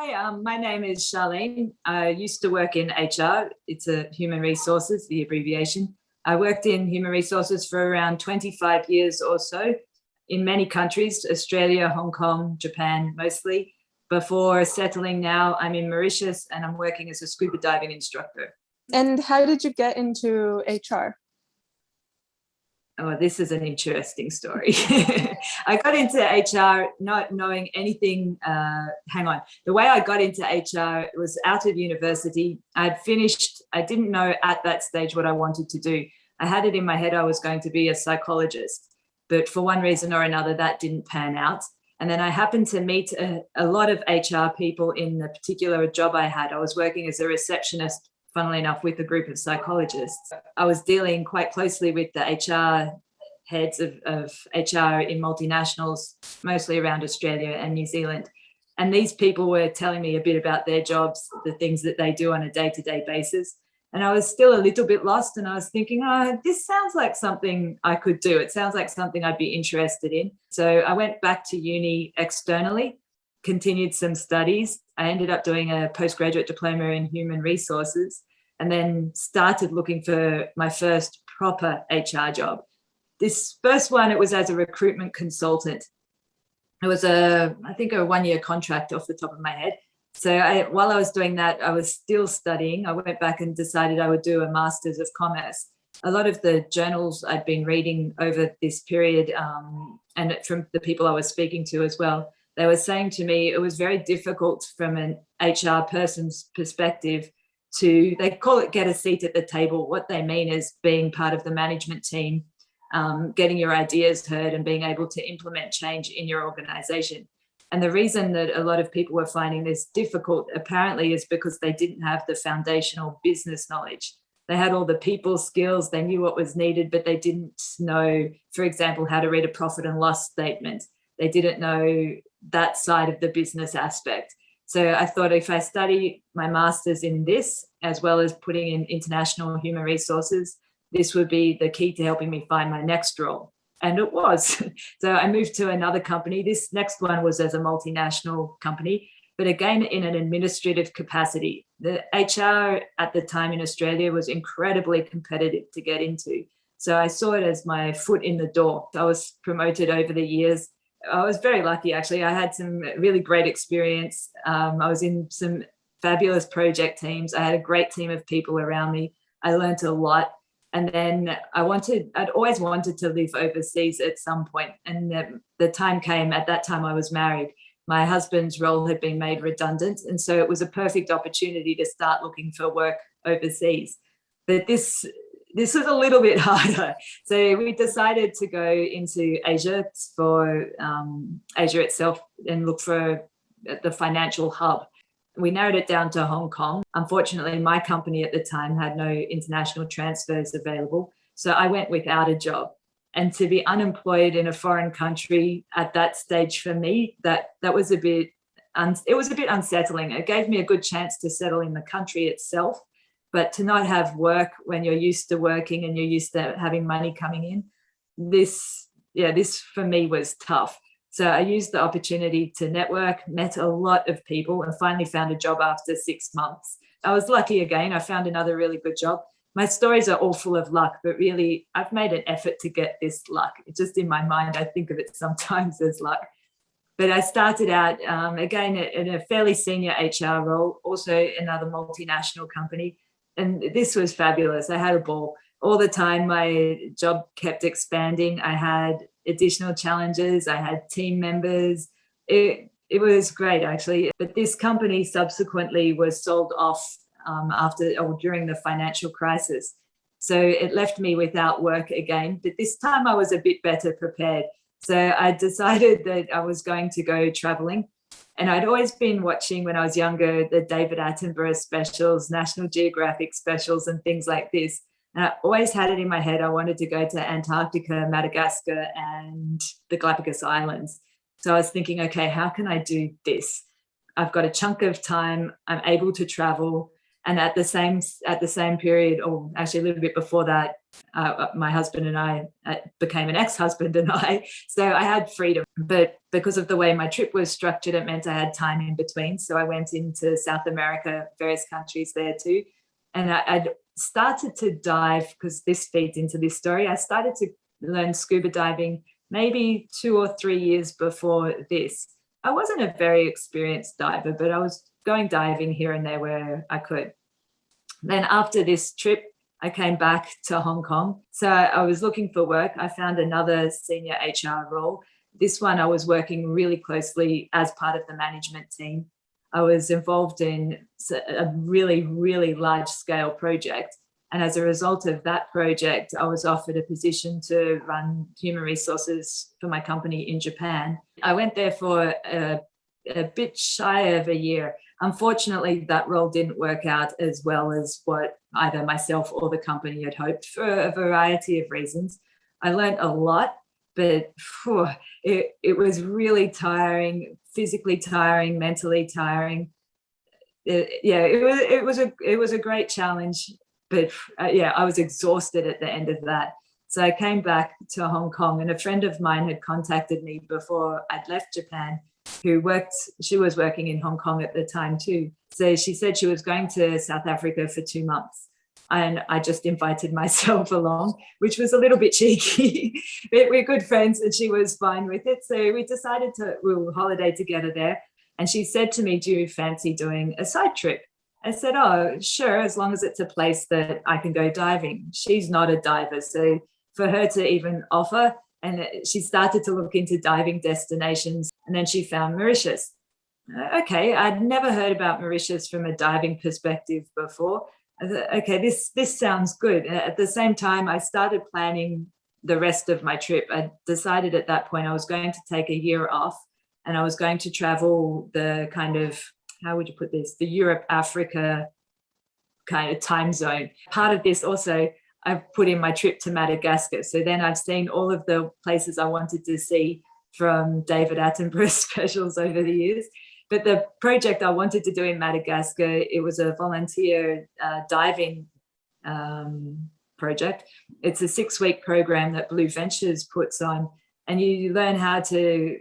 Hi, my name is Charlene. I used to work in HR. It's a human resources, the abbreviation. I worked in human resources for around 25 years or so in many countries, Australia, Hong Kong, Japan mostly. Before settling now, I'm in Mauritius and I'm working as a scuba diving instructor. And how did you get into HR? Oh, this is an interesting story. I got into HR not knowing anything. Hang on. The way I got into HR was out of university. I'd finished, I didn't know at that stage what I wanted to do. I had it in my head I was going to be a psychologist, but for one reason or another, that didn't pan out. And then I happened to meet a lot of HR people in the particular job I had. I was working as a receptionist, funnily enough, with a group of psychologists. I was dealing quite closely with the HR heads of HR in multinationals, mostly around Australia and New Zealand. And these people were telling me a bit about their jobs, the things that they do on a day-to-day basis. And I was still a little bit lost, and I was thinking, oh, this sounds like something I could do. It sounds like something I'd be interested in. So I went back to uni externally, continued some studies. I ended up doing a postgraduate diploma in human resources and then started looking for my first proper HR job. This first one, it was as a recruitment consultant. It was I think a 1-year contract off the top of my head. So while I was doing that, I was still studying. I went back and decided I would do a Master's of Commerce. A lot of the journals I'd been reading over this period, and from the people I was speaking to as well, they were saying to me it was very difficult from an HR person's perspective to, they call it get a seat at the table. What they mean is being part of the management team, getting your ideas heard and being able to implement change in your organization. And the reason that a lot of people were finding this difficult apparently is because they didn't have the foundational business knowledge. They had all the people skills, they knew what was needed, but they didn't know, for example, how to read a profit and loss statement. They didn't know that side of the business aspect. So I thought if I study my master's in this, as well as putting in international human resources, this would be the key to helping me find my next role. And it was. So I moved to another company. This next one was as a multinational company, but again, in an administrative capacity. The HR at the time in Australia was incredibly competitive to get into. So I saw it as my foot in the door. I was promoted over the years. I was very lucky, actually. I had some really great experience. I was in some fabulous project teams. I had a great team of people around me. I learned a lot. And then I'd always wanted to live overseas at some point. And the time came, at that time I was married. My husband's role had been made redundant. And so it was a perfect opportunity to start looking for work overseas. But this was a little bit harder. So we decided to go into Asia for Asia itself and look for the financial hub. We narrowed it down to Hong Kong. Unfortunately, my company at the time had no international transfers available. So I went without a job. And to be unemployed in a foreign country at that stage for me, that was a bit unsettling. It gave me a good chance to settle in the country itself. But to not have work when you're used to working and you're used to having money coming in, this for me was tough. So I used the opportunity to network, met a lot of people, and finally found a job after 6 months. I was lucky again. I found another really good job. My stories are all full of luck, but really I've made an effort to get this luck. It's just in my mind, I think of it sometimes as luck. But I started out, again, in a fairly senior HR role, also another multinational company. And this was fabulous. I had a ball. All the time, my job kept expanding. I had additional challenges. I had team members. It was great, actually. But this company subsequently was sold off during the financial crisis. So it left me without work again. But this time I was a bit better prepared. So I decided that I was going to go traveling. And I'd always been watching when I was younger, the David Attenborough specials, National Geographic specials and things like this. And I always had it in my head, I wanted to go to Antarctica, Madagascar, and the Galapagos Islands. So I was thinking, okay, how can I do this? I've got a chunk of time. I'm able to travel. And at the same period, or actually a little bit before that, my husband and I became an ex-husband and I. So I had freedom, but because of the way my trip was structured, it meant I had time in between. So I went into South America, various countries there too. And I'd started to dive, because this feeds into this story. I started to learn scuba diving maybe 2 or 3 years before this. I wasn't a very experienced diver, but I was going diving here and there where I could. Then after this trip, I came back to Hong Kong. So I was looking for work. I found another senior HR role. This one I was working really closely as part of the management team. I was involved in a really, really large scale project. And as a result of that project, I was offered a position to run human resources for my company in Japan. I went there for a bit shy of a year. Unfortunately, that role didn't work out as well as what either myself or the company had hoped, for a variety of reasons. I learned a lot, but it was really tiring, physically tiring, mentally tiring. It was a great challenge, but I was exhausted at the end of that. So I came back to Hong Kong, and a friend of mine had contacted me before I'd left Japan, she was working in Hong Kong at the time too. So she said she was going to South Africa for 2 months. And I just invited myself along, which was a little bit cheeky. But we're good friends and she was fine with it. So we decided we'll holiday together there. And she said to me, do you fancy doing a side trip? I said, oh, sure, as long as it's a place that I can go diving. She's not a diver. So for her to even offer, and she started to look into diving destinations, and then she found Mauritius. Okay, I'd never heard about Mauritius from a diving perspective before. I thought, okay, this sounds good. At the same time, I started planning the rest of my trip. I decided at that point I was going to take a year off, and I was going to travel the kind of, how would you put this, the Europe-Africa kind of time zone. Part of this also, I put in my trip to Madagascar. So then I've seen all of the places I wanted to see from David Attenborough's specials over the years. But the project I wanted to do in Madagascar, it was a volunteer diving project. It's a 6-week program that Blue Ventures puts on, and you learn how to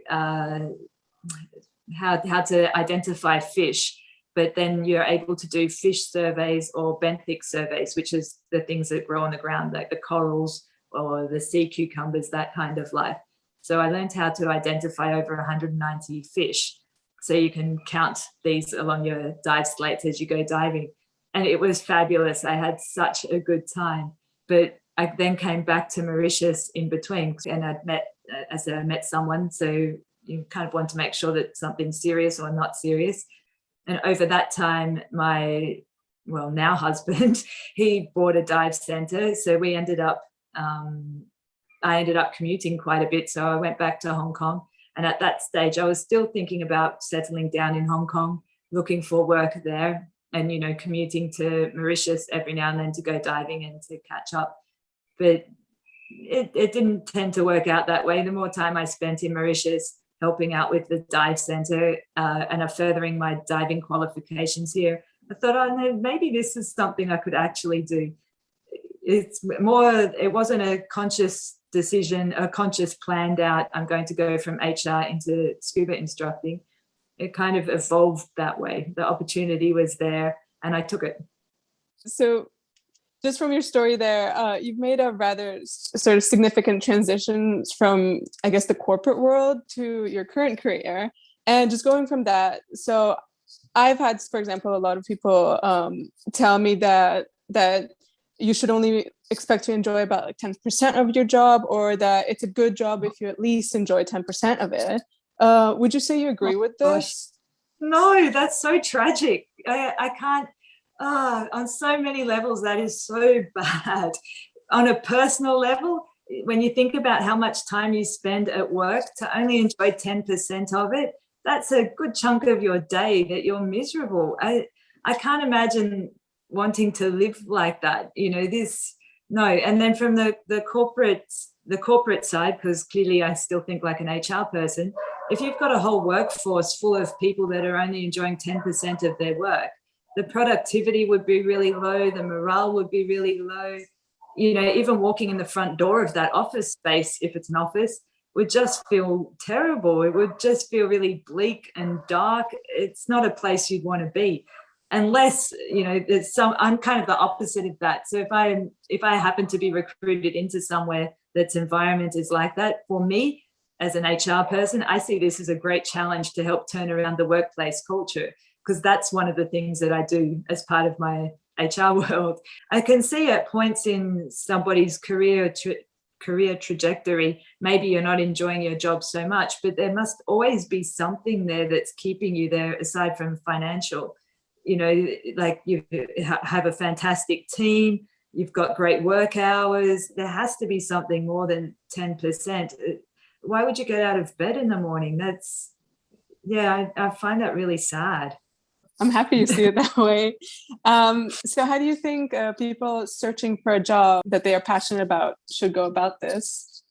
identify fish, but then you're able to do fish surveys or benthic surveys, which is the things that grow on the ground, like the corals or the sea cucumbers, that kind of life. So I learned how to identify over 190 fish. So you can count these along your dive slates as you go diving. And it was fabulous. I had such a good time. But I then came back to Mauritius in between, and I met someone. So you kind of want to make sure that something's serious or not serious. And over that time, my, well, now husband, he bought a dive center. So we ended up, I ended up commuting quite a bit. So I went back to Hong Kong. And at that stage, I was still thinking about settling down in Hong Kong, looking for work there, and, you know, commuting to Mauritius every now and then to go diving and to catch up. But it didn't tend to work out that way. The more time I spent in Mauritius helping out with the dive center and furthering my diving qualifications here, I thought, oh, no, maybe this is something I could actually do. It wasn't a conscious decision, a conscious planned out, I'm going to go from HR into scuba instructing. It kind of evolved that way. The opportunity was there and I took it. So just from your story there, you've made a rather sort of significant transition from, I guess, the corporate world to your current career. And just going from that, so I've had, for example, a lot of people tell me that you should only expect to enjoy about like 10% of your job, or that it's a good job if you at least enjoy 10% of it. Would you say you agree with this? No, that's so tragic. I can't, on so many levels, that is so bad. On a personal level, when you think about how much time you spend at work, to only enjoy 10% of it, that's a good chunk of your day that you're miserable. I can't imagine wanting to live like that, you know, no. And then from the corporate side, because clearly I still think like an HR person, if you've got a whole workforce full of people that are only enjoying 10% of their work, the productivity would be really low, the morale would be really low. You know, even walking in the front door of that office space, if it's an office, would just feel terrible. It would just feel really bleak and dark. It's not a place you'd want to be, unless, you know, there's some. I'm kind of the opposite of that. So if I happen to be recruited into somewhere that's environment is like that, for me as an HR person, I see this as a great challenge to help turn around the workplace culture, because that's one of the things that I do as part of my HR world. I can see at points in somebody's career trajectory, maybe you're not enjoying your job so much, but there must always be something there that's keeping you there aside from financial. You know, like you have a fantastic team, you've got great work hours. There has to be something more than 10%. Why would you get out of bed in the morning? That's, yeah, I find that really sad. I'm happy you see it that way. So how do you think people searching for a job that they are passionate about should go about this?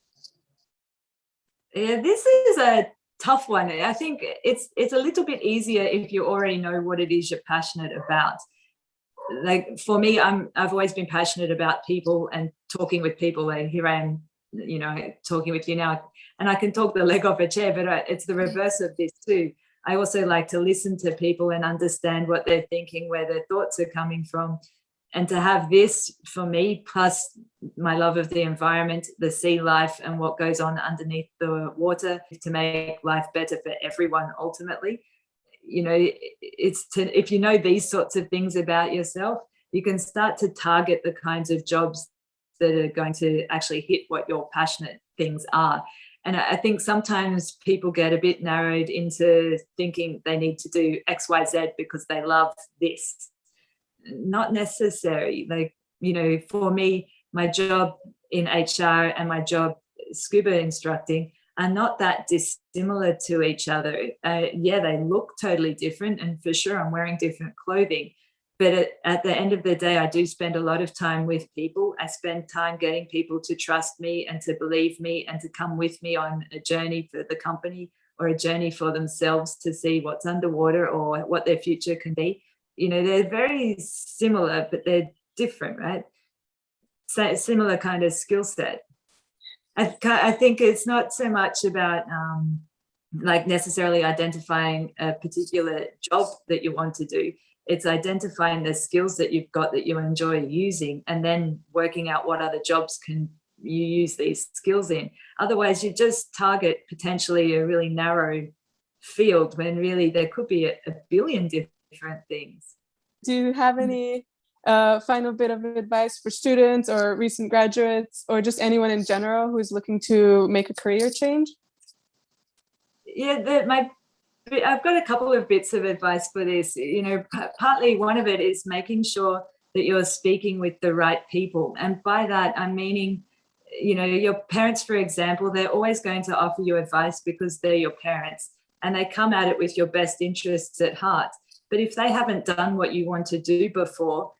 Yeah, this is a tough one. I think it's a little bit easier if you already know what it is you're passionate about. Like for me, I've always been passionate about people and talking with people. And here I am, you know, talking with you now, and I can talk the leg off a chair, but it's the reverse of this too. I also like to listen to people and understand what they're thinking, where their thoughts are coming from. And to have this for me, plus my love of the environment, the sea life, and what goes on underneath the water to make life better for everyone ultimately. You know, if you know these sorts of things about yourself, you can start to target the kinds of jobs that are going to actually hit what your passionate things are. And I think sometimes people get a bit narrowed into thinking they need to do X, Y, Z because they love this. Not necessary. Like, you know, for me, my job in HR and my job scuba instructing are not that dissimilar to each other. Yeah, they look totally different, and for sure I'm wearing different clothing. But at the end of the day, I do spend a lot of time with people. I spend time getting people to trust me and to believe me and to come with me on a journey for the company or a journey for themselves to see what's underwater or what their future can be. You know, they're very similar, but they're different, right? So similar kind of skill set. I think it's not so much about like necessarily identifying a particular job that you want to do. It's identifying the skills that you've got that you enjoy using, and then working out what other jobs can you use these skills in. Otherwise, you just target potentially a really narrow field when really there could be a billion different things. Do you have any final bit of advice for students or recent graduates or just anyone in general who's looking to make a career change? Yeah, I've got a couple of bits of advice for this. You know, partly one of it is making sure that you're speaking with the right people. And by that, I'm meaning, you know, your parents, for example, they're always going to offer you advice because they're your parents and they come at it with your best interests at heart. But if they haven't done what you want to do before,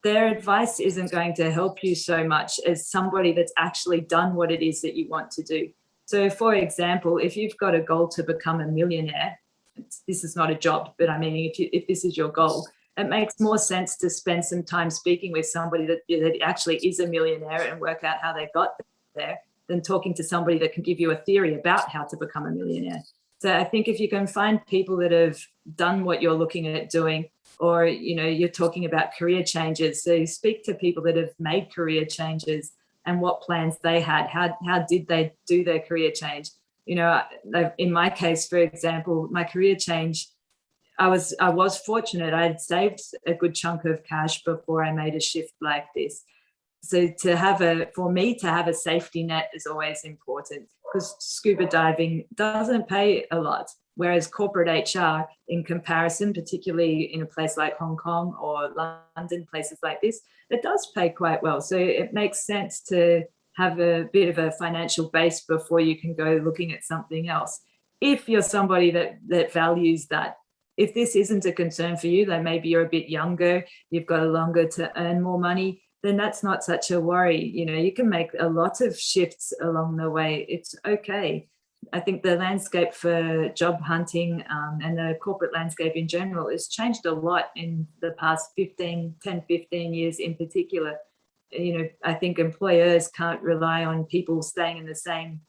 their advice isn't going to help you so much as somebody that's actually done what it is that you want to do. So, for example, if you've got a goal to become a millionaire, this is not a job, but I mean, if this is your goal, it makes more sense to spend some time speaking with somebody that actually is a millionaire and work out how they got there than talking to somebody that can give you a theory about how to become a millionaire. So I think if you can find people that have done what you're looking at doing, or, you know, you're talking about career changes, so speak to people that have made career changes and what plans they had. How did they do their career change? You know, in my case, for example, my career change, I was fortunate. I had saved a good chunk of cash before I made a shift like this. So for me to have a safety net is always important, because scuba diving doesn't pay a lot, whereas corporate HR, in comparison, particularly in a place like Hong Kong or London, places like this, it does pay quite well. So it makes sense to have a bit of a financial base before you can go looking at something else. If you're somebody that values that. If this isn't a concern for you, then maybe you're a bit younger, you've got longer to earn more money, then that's not such a worry. You know, you can make a lot of shifts along the way. It's okay. I think the landscape for job hunting and the corporate landscape in general has changed a lot in the past 10, 15 years in particular. You know, I think employers can't rely on people staying in the same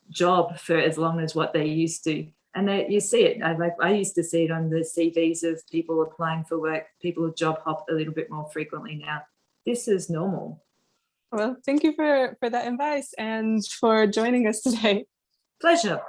job for as long as what they used to. And you see it. I used to see it on the CVs of people applying for work. People job hop a little bit more frequently now. This is normal. Well, thank you for that advice and for joining us today. Pleasure.